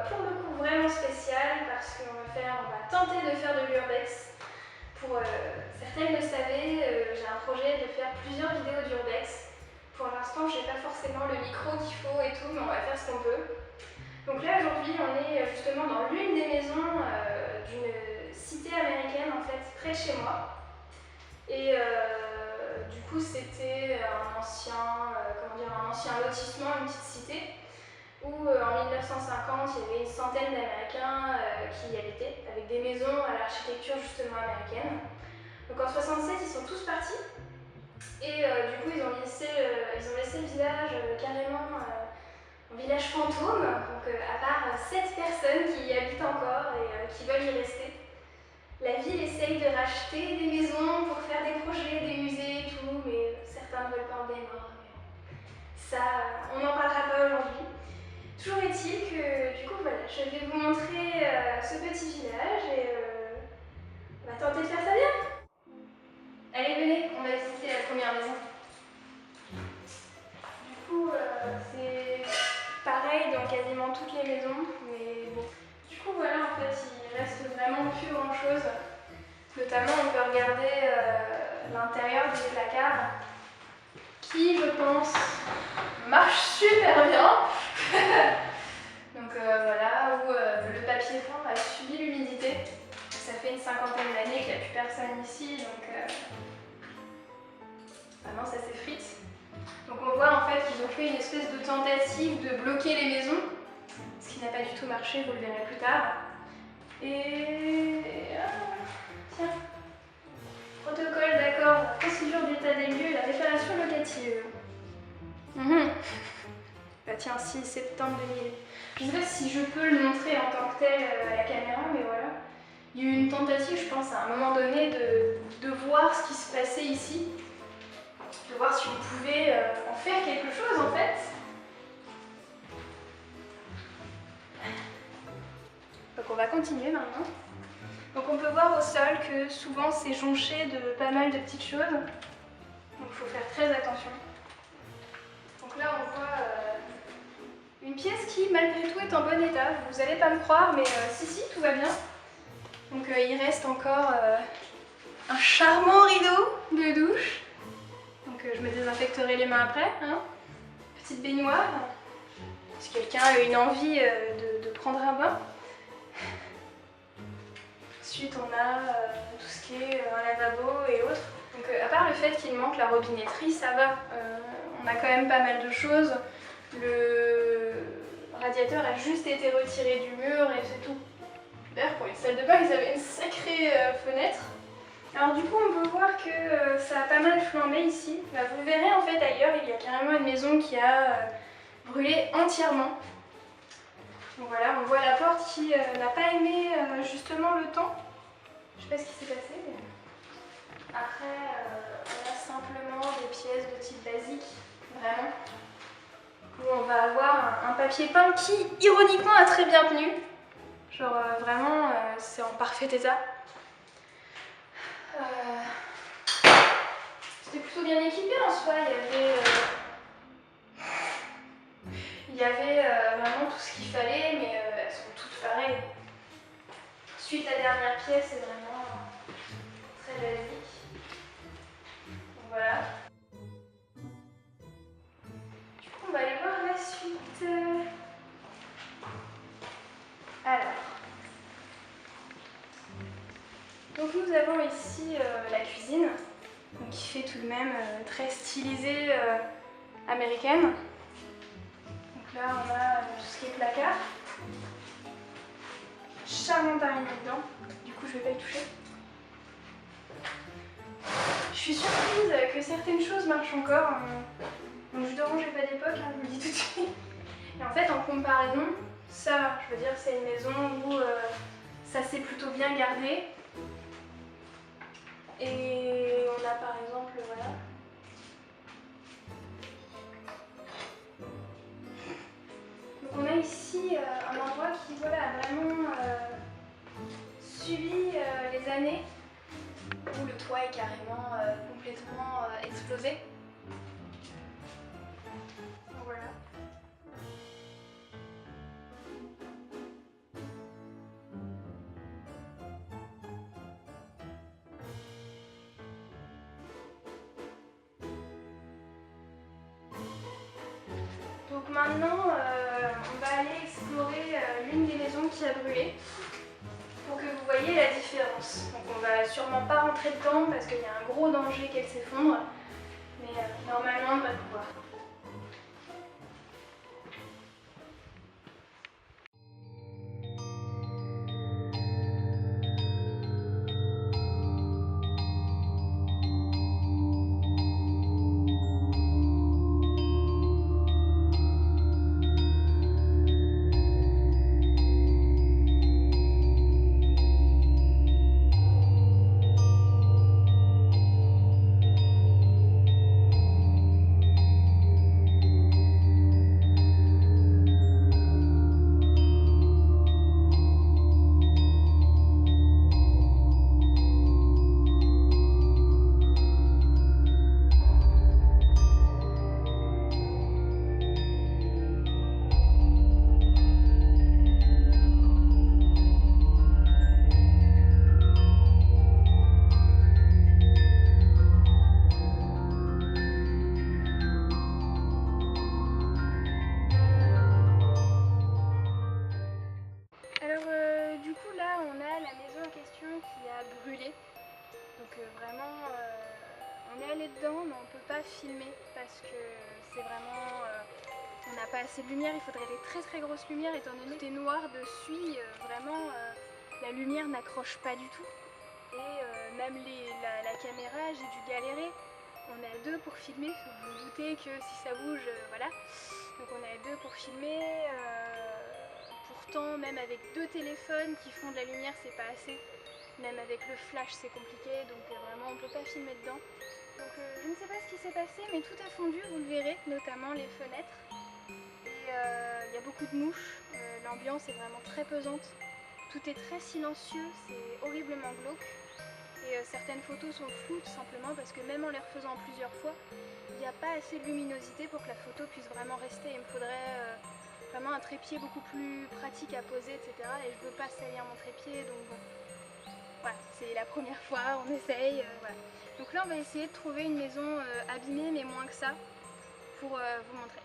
pour le coup vraiment spécial parce qu'on va tenter de faire de l'urbex. Pour certaines le savaient, j'ai un projet de faire plusieurs vidéos d'urbex. Pour l'instant, je n'ai pas forcément le micro qu'il faut et tout, mais on va faire ce qu'on peut. Donc là, aujourd'hui, on est justement dans l'une des maisons d'une cité américaine, en fait, près de chez moi. Et du coup, c'était un ancien lotissement, une petite cité, où en 1950, il y avait une centaine d'Américains qui y habitaient, avec des maisons à l'architecture justement américaine. Donc en 67, ils sont tous partis. Et du coup, ils ont laissé le village carrément un village fantôme, donc à part 7 personnes qui y habitent encore et qui veulent y rester. La ville essaye de racheter des maisons pour faire des projets, des musées et tout, mais certains ne veulent pas en démordre. Ça, on n'en parlera pas aujourd'hui. Toujours est-il que, du coup, voilà, je vais vous montrer ce petit village et on va tenter de faire ça bien. Allez, venez, on va visiter la première maison. Du coup, c'est pareil dans quasiment toutes les maisons, mais bon. Du coup, voilà, en fait, il reste vraiment plus grand-chose. Notamment, on peut regarder l'intérieur des placards, qui, je pense, marche super bien. Donc voilà, où le papier peint a subi l'humidité. Ça fait une cinquantaine d'années qu'il n'y a plus personne ici, donc vraiment ça s'effrite. Donc on voit en fait qu'ils ont fait une espèce de tentative de bloquer les maisons, ce qui n'a pas du tout marché, vous le verrez plus tard. Et... tiens, protocole d'accord, la procédure d'état des lieux et la réparation locative. Bah tiens, 6 septembre 2000. Je ne sais pas si je peux le montrer en tant que tel à la caméra, mais voilà. Il y a eu une tentative, je pense, à un moment donné, de voir ce qui se passait ici. De voir si on pouvait en faire quelque chose, en fait. Donc on va continuer maintenant. Donc on peut voir au sol que souvent c'est jonché de pas mal de petites choses. Donc il faut faire très attention. Donc là on voit une pièce qui malgré tout est en bon état. Vous n'allez pas me croire, mais si, tout va bien. Donc il reste encore un charmant rideau de douche. Donc je me désinfecterai les mains après. Hein. Petite baignoire. Si quelqu'un a une envie de prendre un bain. Ensuite on a tout ce qui est un lavabo et autres. Donc à part le fait qu'il manque la robinetterie, ça va. On a quand même pas mal de choses. Le radiateur a juste été retiré du mur et c'est tout. D'ailleurs pour une salle de bain ils avaient une sacrée fenêtre. Alors du coup on peut voir que ça a pas mal flambé ici. Bah, vous verrez en fait ailleurs il y a carrément une maison qui a brûlé entièrement. Donc voilà, on voit la porte qui n'a pas aimé justement le temps. Je sais pas ce qui s'est passé. Mais... après, on a simplement des pièces de type basique, vraiment. Où on va avoir un papier peint qui, ironiquement, a très bien tenu. Genre vraiment, c'est en parfait état. C'était plutôt bien équipé en soi. Il y avait vraiment tout ce qu'il fallait, mais elles sont toutes pareilles. Ensuite, la dernière pièce est vraiment très basique. Donc voilà. Du coup, on va aller voir la suite. Alors. Donc nous avons ici la cuisine, donc qui fait tout de même très stylisée américaine. Donc là on a tout ce qui est placard. Charmante araignée dedans, du coup je vais pas y toucher. Je suis surprise que certaines choses marchent encore. Donc jus d'orange et pas d'époque, hein, je vous le dis tout de suite. Et en fait en comparaison, ça, je veux dire, c'est une maison où ça s'est plutôt bien gardé. Et on a par exemple, voilà. Donc on a ici un endroit qui voilà, a vraiment subi les années où le toit est carrément complètement explosé. Donc voilà. maintenant, on va aller explorer l'une des maisons qui a brûlé pour que vous voyez la différence. Donc on va sûrement pas rentrer dedans parce qu'il y a un gros danger qu'elle s'effondre, mais normalement on va pouvoir. Du coup là on a la maison en question qui a brûlé, donc vraiment on est allé dedans mais on peut pas filmer parce que c'est vraiment, on n'a pas assez de lumière, il faudrait des très grosses lumières étant donné que tout est noir dessus, vraiment la lumière n'accroche pas du tout et même la caméra j'ai dû galérer, on est à deux pour filmer, vous vous doutez que si ça bouge, voilà, donc on est à deux pour filmer. Pourtant, même avec deux téléphones qui font de la lumière, c'est pas assez. Même avec le flash, c'est compliqué, donc vraiment on peut pas filmer dedans. Donc je ne sais pas ce qui s'est passé, mais tout a fondu, vous le verrez, notamment les fenêtres. Et il y a beaucoup de mouches, l'ambiance est vraiment très pesante. Tout est très silencieux, c'est horriblement glauque. Et certaines photos sont floues tout simplement parce que même en les refaisant plusieurs fois, il n'y a pas assez de luminosité pour que la photo puisse vraiment rester. Il me faudrait vraiment un trépied beaucoup plus pratique à poser, etc. Et je veux pas salir mon trépied, donc bon, voilà, c'est la première fois, on essaye, voilà. Donc là on va essayer de trouver une maison abîmée mais moins que ça pour vous montrer.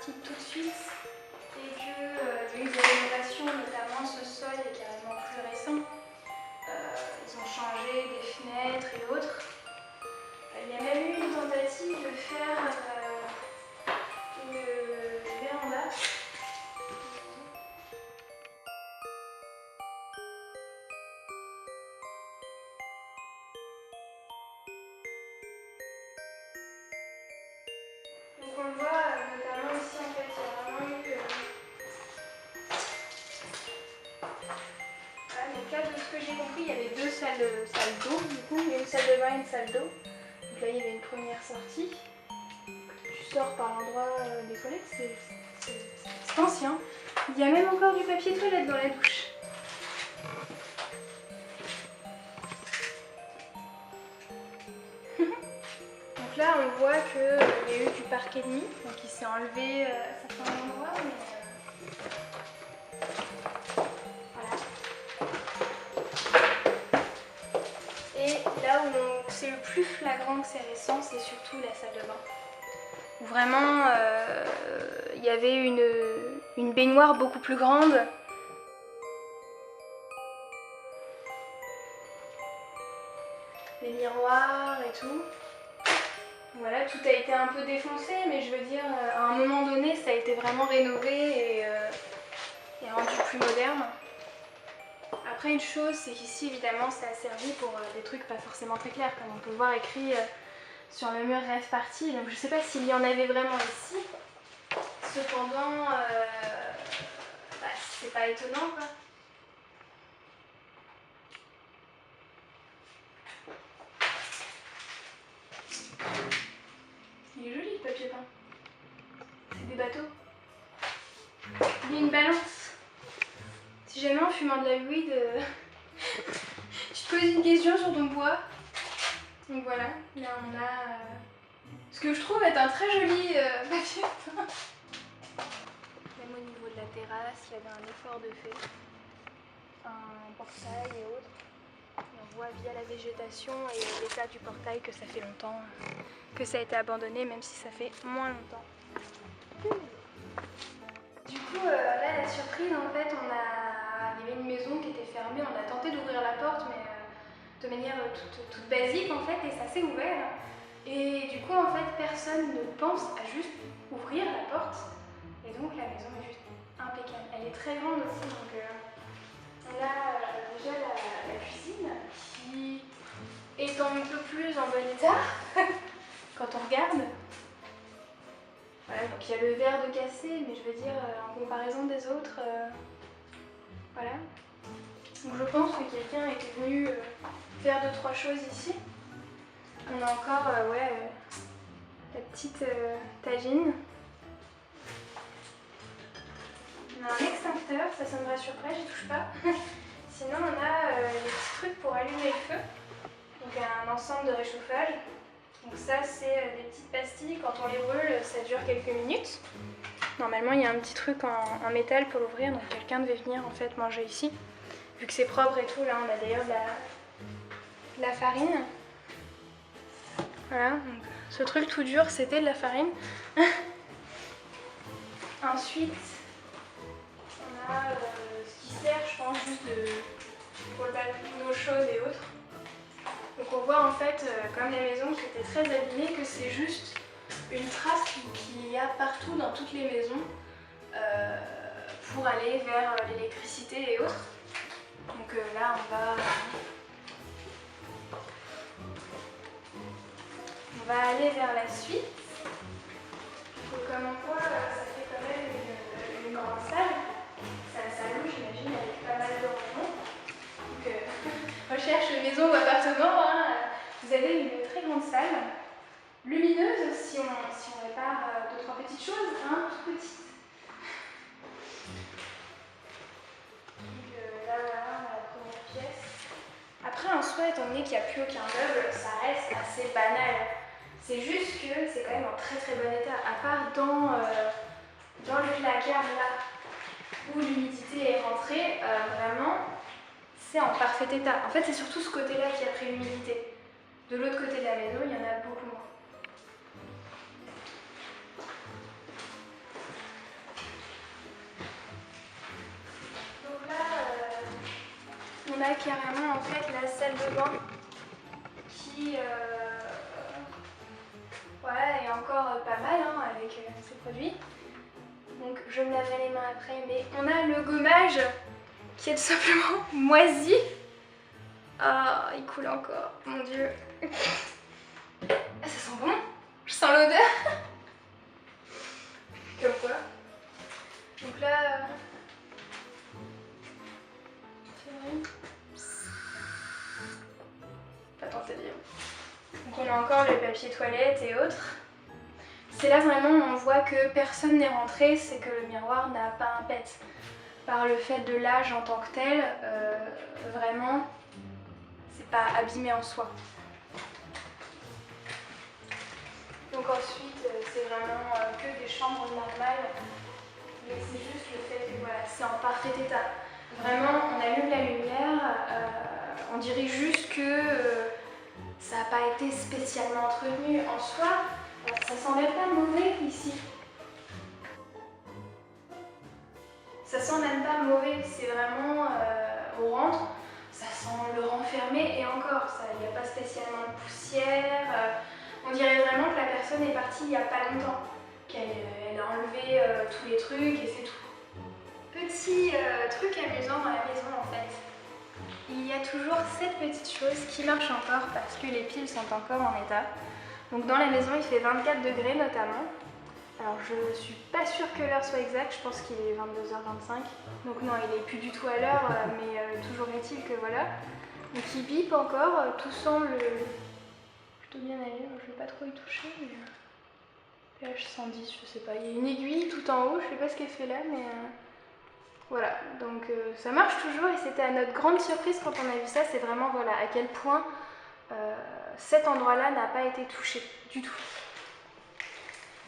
Tout de suite et qu'il y a eu des rénovations, notamment ce sol est carrément plus récent. Ils ont changé des fenêtres et autres. Il y a même eu une tentative de faire une véranda. Donc on le voit notamment ici en fait, il y a vraiment eu... Voilà, donc là de ce que j'ai compris, il y avait deux salles d'eau du coup, il y a une salle de bain et une salle d'eau. Donc là il y avait une première sortie. Tu sors par l'endroit des toilettes, c'est ancien. Il y a même encore du papier toilette dans la douche. Donc là on voit qu'il y a eu du parquet de mie, donc il s'est enlevé à certains endroits, mais voilà. Et là où c'est le plus flagrant que c'est récent, c'est surtout la salle de bain. Où vraiment il y avait une baignoire beaucoup plus grande. Des miroirs et tout. Voilà, tout a été un peu défoncé, mais je veux dire, à un moment donné, ça a été vraiment rénové et moderne. Après une chose, c'est qu'ici évidemment ça a servi pour des trucs pas forcément très clairs, comme on peut voir écrit sur le mur Rêve Party. Donc je sais pas s'il y en avait vraiment ici. Cependant, c'est pas étonnant quoi. Il est joli le papier peint. C'est des bateaux. Il y a une balance. Si jamais en fumant de la weed, tu te poses une question sur ton poids. Donc voilà, là on a ce que je trouve être un très joli papier peint. Même au niveau de la terrasse, il y avait un effort de fait. Un portail et autres. Et on voit via la végétation et l'état du portail que ça fait longtemps que ça a été abandonné, même si ça fait moins longtemps. Du coup, là, la surprise, en fait, il y avait une maison qui était fermée, on a tenté d'ouvrir la porte, mais de manière toute basique, en fait, et ça s'est ouvert. Et du coup, en fait, personne ne pense à juste ouvrir la porte. Et donc, la maison est juste impeccable. Elle est très grande aussi, donc on a déjà la cuisine qui est un peu plus en bon état quand on regarde. Voilà, donc il y a le verre de cassé, mais je veux dire, en comparaison des autres, voilà. Donc je pense que quelqu'un était venu faire 2-3 choses ici. On a encore, la petite tagine. On a un extincteur, ça me rassure pas, j'y touche pas. Sinon on a les petits trucs pour allumer le feu. Donc un ensemble de réchauffage. Donc ça c'est des petites pastilles, quand on les brûle ça dure quelques minutes. Normalement il y a un petit truc en métal pour l'ouvrir, donc quelqu'un devait venir en fait manger ici. Vu que c'est propre et tout, là on a d'ailleurs de la farine. Voilà, donc ce truc tout dur c'était de la farine. Ensuite on a ce qui sert je pense juste pour le bain d'eau chaude et autres. Donc on voit en fait, comme les maisons qui étaient très abîmées, que c'est juste une trace qu'il y a partout dans toutes les maisons pour aller vers l'électricité et autres. Donc là on va aller vers la suite. Donc comme on voit, ça fait quand même une grande salle. C'est la salle où j'imagine avec pas mal de rangements. Donc recherche maison ou appartement, hein. Vous avez une très grande salle, lumineuse si on répare 2-3 petites choses, hein, toutes petites. Donc là voilà, on a la première pièce. Après en soi, étant donné qu'il n'y a plus aucun meuble, ça reste assez banal. C'est juste que c'est quand même en très très bon état, à part dans le placard là où l'humidité est rentrée, vraiment c'est en parfait état. En fait c'est surtout ce côté là qui a pris l'humidité. De l'autre côté de la maison, il y en a beaucoup moins. Donc là, on a carrément en fait la salle de bain qui voilà, est encore pas mal hein, avec ces produits. Donc je me laverai les mains après, mais on a le gommage qui est tout simplement moisi. Ah, il coule encore, mon dieu. Ah, ça sent bon, je sens l'odeur. Comme quoi. Donc là, c'est vrai. Pas tenter bien. Donc on a encore le papier toilette et autres. C'est là vraiment où on voit que personne n'est rentré, c'est que le miroir n'a pas un pet. Par le fait de l'âge en tant que tel, vraiment, c'est pas abîmé en soi. Donc ensuite, c'est vraiment que des chambres normales, mais c'est juste le fait que voilà, c'est en parfait état. Vraiment, on allume la lumière, on dirait juste que ça n'a pas été spécialement entretenu en soi. Ça sent même pas mauvais ici. Ça sent même pas mauvais, c'est vraiment, on rentre, ça sent le renfermé et encore, il n'y a pas spécialement de poussière. On dirait vraiment que la personne est partie il n'y a pas longtemps, qu'elle a enlevé tous les trucs et c'est tout. Petit petit truc amusant dans la maison en fait. Il y a toujours cette petite chose qui marche encore parce que les piles sont encore en état. Donc dans la maison il fait 24 degrés notamment. Alors je ne suis pas sûre que l'heure soit exacte, je pense qu'il est 22h25. Donc non, il est plus du tout à l'heure, mais toujours est-il que voilà. Donc il bip encore, tout semble plutôt bien aller. Je ne vais pas trop y toucher, mais pH 110, je sais pas. Il y a une aiguille tout en haut, je sais pas ce qu'elle fait là, mais voilà. Donc ça marche toujours et c'était à notre grande surprise quand on a vu ça, c'est vraiment voilà à quel point cet endroit-là n'a pas été touché du tout.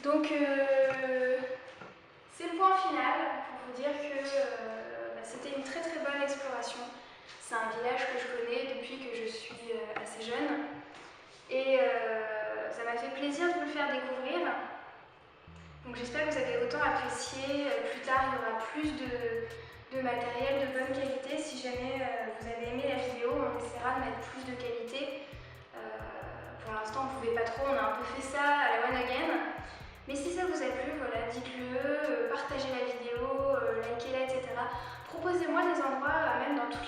Donc c'est le point final pour vous dire que c'était une très très bonne exploration. C'est un village que je connais depuis que je suis assez jeune et ça m'a fait plaisir de vous le faire découvrir. Donc j'espère que vous avez autant apprécié. Plus tard il y aura plus de matériel de bonne qualité. Si jamais vous avez aimé la vidéo, on essaiera de mettre plus de qualité. Pour l'instant on ne pouvait pas trop, on a un peu fait ça à la one again. Mais si ça vous a plu, voilà, dites-le, partagez la vidéo, likez-la, etc. Proposez-moi des endroits, même dans toutes